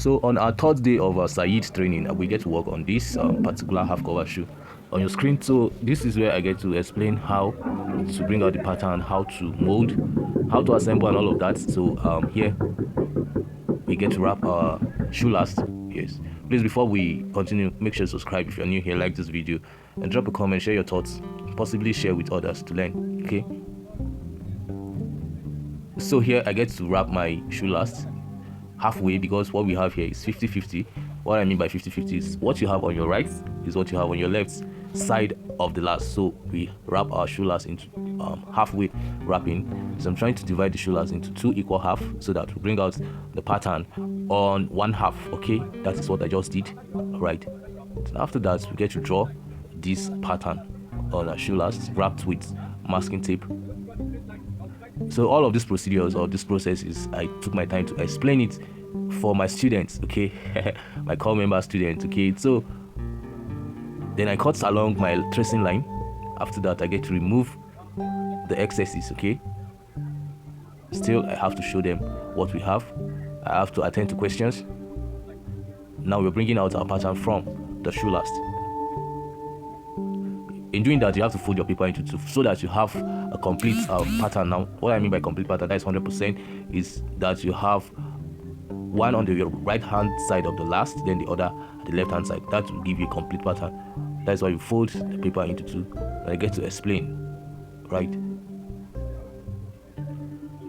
So on our third day of our Said training, we get to work on this particular half cover shoe on your screen. So this is where I get to explain how to bring out the pattern, how to mold, how to assemble, and all of that. So here we get to wrap our shoe last. Yes, please, before we continue, make sure to subscribe if you're new here, like this video, and drop a comment, share your thoughts, possibly share with others to learn. Okay, so here I get to wrap my shoe last halfway, because what we have here is 50-50. What I mean by 50-50 is what you have on your right is what you have on your left side of the last. So we wrap our shoe last into halfway wrapping. So I'm trying to divide the shoe last into 2 equal half so that we bring out the pattern on 1 half. Okay, that is what I just did. Right, so after that we get to draw this pattern on our shoe last wrapped with masking tape. So all of these procedures or this process is, I took my time to explain it for my students, okay, my core member students, okay. So then I cut along my tracing line. After that I get to remove the excesses, okay. Still I have to show them what we have. I have to attend to questions. Now we're bringing out our pattern from the shoe last. In doing that, you have to fold your paper into 2 so that you have a complete pattern. Now, what I mean by complete pattern, that is 100%, is that you have one on your right hand side of the last, then the other at the left hand side. That will give you a complete pattern. That's why you fold the paper into 2. And I get to explain, right?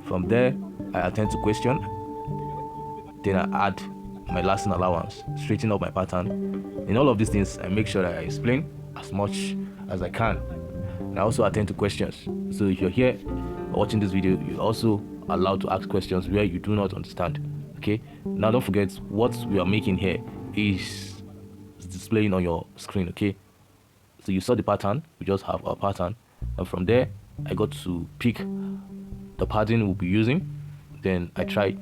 From there, I attend to question. Then I add my lasting allowance, straighten up my pattern. In all of these things, I make sure that I explain as much as I can. And I also attend to questions. So if you're here watching this video, you're also allowed to ask questions where you do not understand. Okay, now don't forget, what we are making here is displaying on your screen. Okay, so you saw the pattern, we just have our pattern, and from there I got to pick the pattern we'll be using. Then I try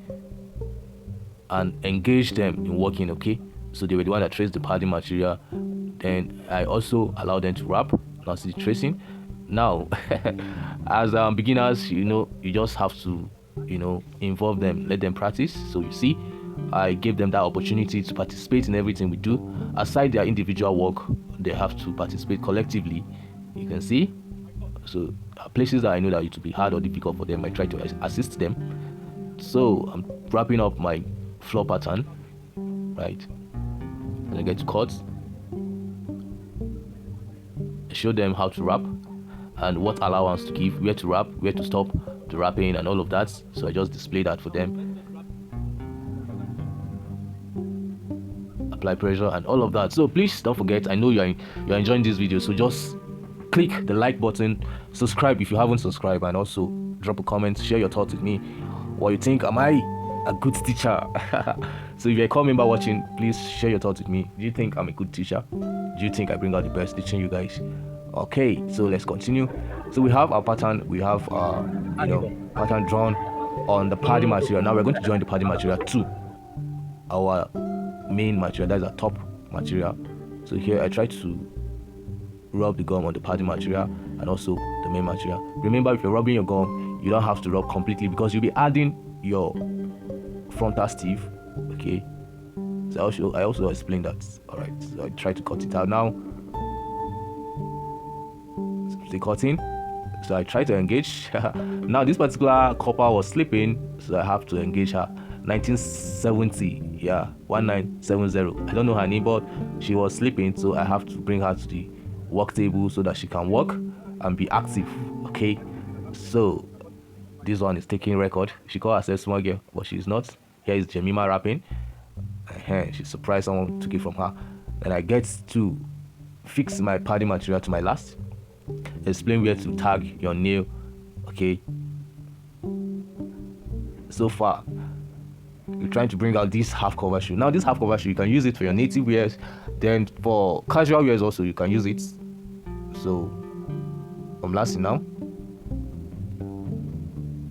and engage them in working. Okay, so they were the one that traced the padding material. Then I also allow them to wrap. Now see the tracing. Now as beginners, you just have to involve them, let them practice. So you see, I gave them that opportunity to participate in everything we do. Aside their individual work, they have to participate collectively. You can see, so places that I know that it will be hard or difficult for them, I try to assist them. So I'm wrapping up my floor pattern, right? And I get to cut, show them how to wrap and what allowance to give, where to wrap, where to stop the wrapping, and all of that. So I just display that for them, apply pressure and all of that. So please don't forget, I know you're enjoying this video, so just click the like button, subscribe if you haven't subscribed, and also drop a comment, share your thoughts with me, what you think. Am I a good teacher? So if you're a core member watching, please share your thoughts with me. Do you think I'm a good teacher? Do you think I bring out the best teaching you guys? Okay, so let's continue. So we have our pattern, we have pattern drawn on the padding material. Now we're going to join the padding material to our main material, that's our top material. So here I try to rub the gum on the padding material and also the main material. Remember, if you're rubbing your gum, you don't have to rub completely because you'll be adding your frontal sleeve. Okay, so I also explained that. All right, so I try to cut it out now. The cutting, so I try to engage. Now this particular copper was slipping, so I have to engage her. 1970, yeah, 1970. I don't know her name, but she was sleeping, so I have to bring her to the work table so that she can work and be active. Okay, so this one is taking record. She called herself small girl, but she's not. Here is Jemima rapping. She surprised someone took it from her. Then I get to fix my padding material to my last. Explain where to tag your nail. Okay, so far you're trying to bring out this half cover shoe. Now this half cover shoe, you can use it for your native wears, then for casual wears also you can use it. So I'm lasting now.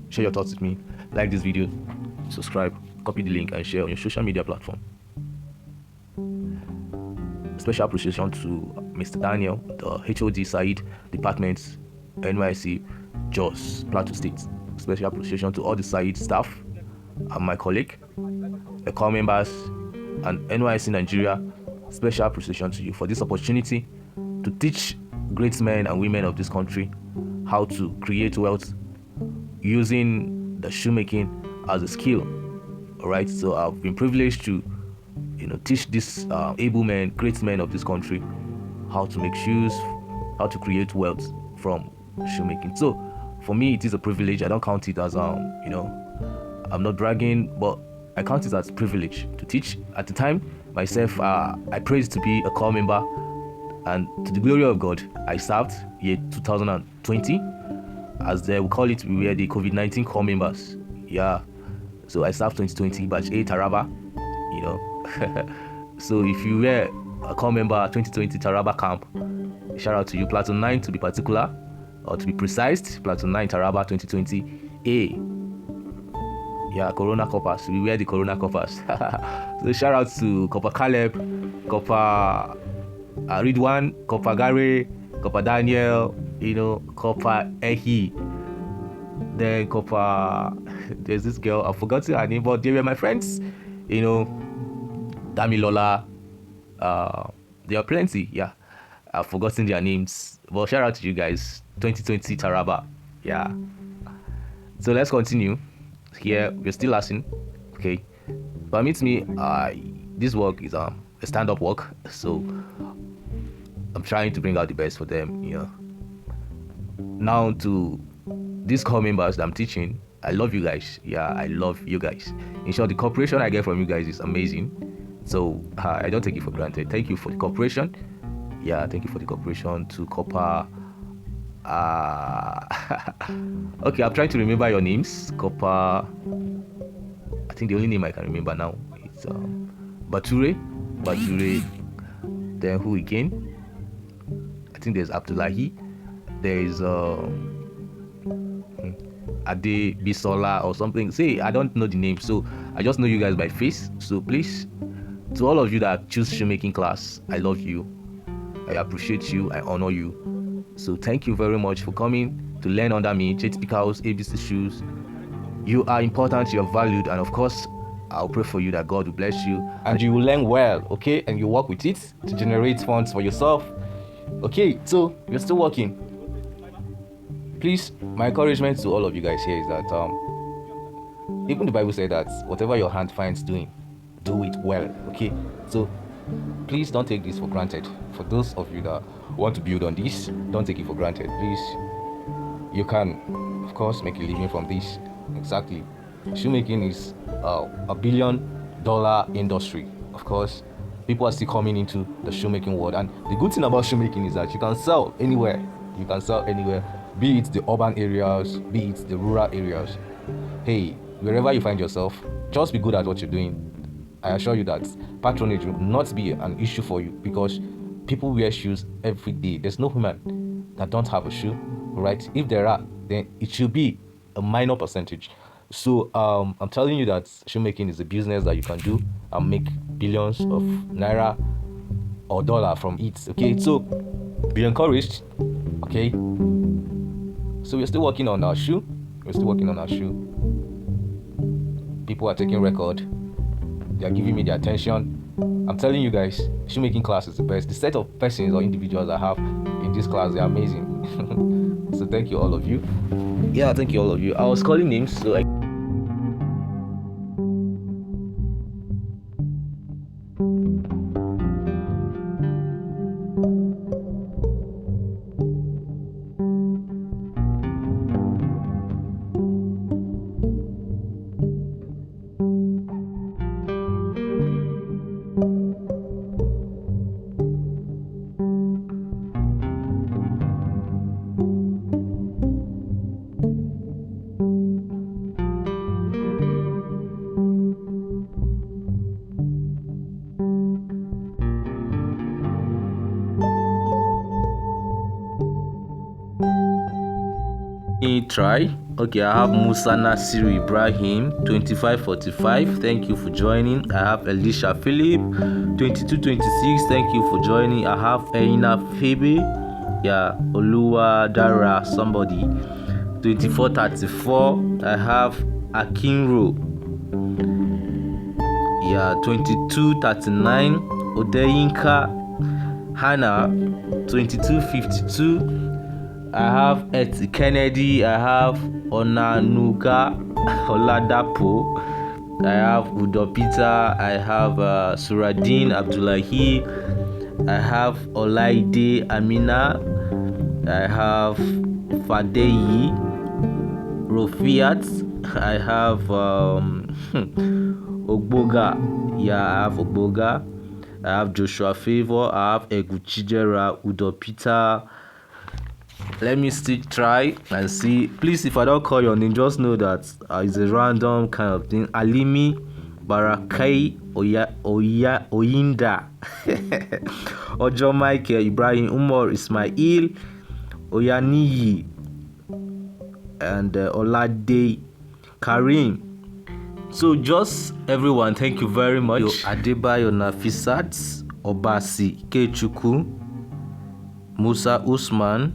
Share your thoughts with me, like this video, subscribe, copy the link and share on your social media platform. Special appreciation to Mr. Daniel, the HOD side department, NYC, Jos, Plateau State. Special appreciation to all the side staff and my colleague, the core members, and NYSC Nigeria, special appreciation to you for this opportunity to teach great men and women of this country how to create wealth using the shoemaking as a skill. All right, so I've been privileged to teach these able men, great men of this country how to make shoes, how to create wealth from shoemaking. So for me, it is a privilege. I don't count it as I'm not bragging, but I count it as a privilege to teach. At the time myself, I praised to be a core member, and to the glory of God, I served year 2020, as they will call it. We were the COVID-19 core members. Yeah, so I served 2020 batch A Taraba. So if you were a core member 2020 Taraba camp, shout out to you. Platoon 9 to be particular, or to be precise, Platoon 9 Taraba 2020 A. Yeah, Corona Coppers. We wear the Corona Coppers. So shout out to Copper Caleb, Copper Ridwan, Copper Gary, Copper Daniel, Copper Ehi. Then Copper, there's this girl, I forgot her name, but they were my friends. Damilola. There are plenty. Yeah, I've forgotten their names. But shout out to you guys. 2020 Taraba. Yeah. So let's continue. Here we're still listening. Okay. Permit me. This work is a stand-up work, so I'm trying to bring out the best for them. Now to these core members that I'm teaching, I love you guys. Yeah, I love you guys. In short, the cooperation I get from you guys is amazing. So I don't take it for granted. Thank you for the cooperation. Yeah, thank you for the cooperation to Copper. Okay, I'm trying to remember your names. Copper. I think the only name I can remember now is Bature. Then who again? I think there's Abdullahi. There is Ade Bisola or something. Say, I don't know the name, so I just know you guys by face. So please, to all of you that choose shoemaking class, I love you. I appreciate you. I honor you. So thank you very much for coming to learn under me, JTP Cows, ABC Shoes. You are important, you are valued, and of course, I'll pray for you that God will bless you and you will learn well, okay? And you work with it to generate funds for yourself. Okay, so you're still working. Please, my encouragement to all of you guys here is that even the Bible said that whatever your hand finds doing, do it well, okay? So please don't take this for granted. For those of you that want to build on this, don't take it for granted. Please, you can, of course, make a living from this. Exactly. Shoemaking is a $1 billion industry. Of course, people are still coming into the shoemaking world, and the good thing about shoemaking is that you can sell anywhere. You can sell anywhere, be it the urban areas, be it the rural areas. Hey, wherever you find yourself, just be good at what you're doing. I assure you that patronage will not be an issue for you, because people wear shoes every day. There's no human that don't have a shoe, right? If there are, then it should be a minor percentage. So I'm telling you that shoemaking is a business that you can do and make billions of naira or dollar from it. Okay, so be encouraged. Okay, so we're still working on our shoe. People are taking record. They are giving me their attention. I'm telling you guys, shoemaking class is the best. The set of persons or individuals I have in this class, they're amazing. So thank you all of you. Yeah, thank you all of you. I was calling names, so I try. Okay, I have Musa Nasiru Ibrahim 2545. Thank you for joining. I have Elisha Philip 2226. Thank you for joining. I have Eina Phoebe. Yeah, Oluwa Dara somebody 2434. I have Akinro. yeah, 2239. Odeyinka Hannah, 2252. I have Eti Kennedy. I have Onanuga Oladapo. I have Udo Peter. I have Suradin Abdullahi. I have Olaide Amina. I have Fadeyi Rofiat. I have Ogboga. Yeah, I have Ogboga. I have Joshua Favor. I have Eguchijera, Udo Peter. Let me still try and see. Please, if I don't call your name, just know that it's a random kind of thing. Alimi Barakai Oyinda Ojo Michael Ibrahim Umar Ismail Oyaniyi and Olade Karim. So just everyone, thank you very much. Adebayo Nafisat Obasi Kechuku Musa Usman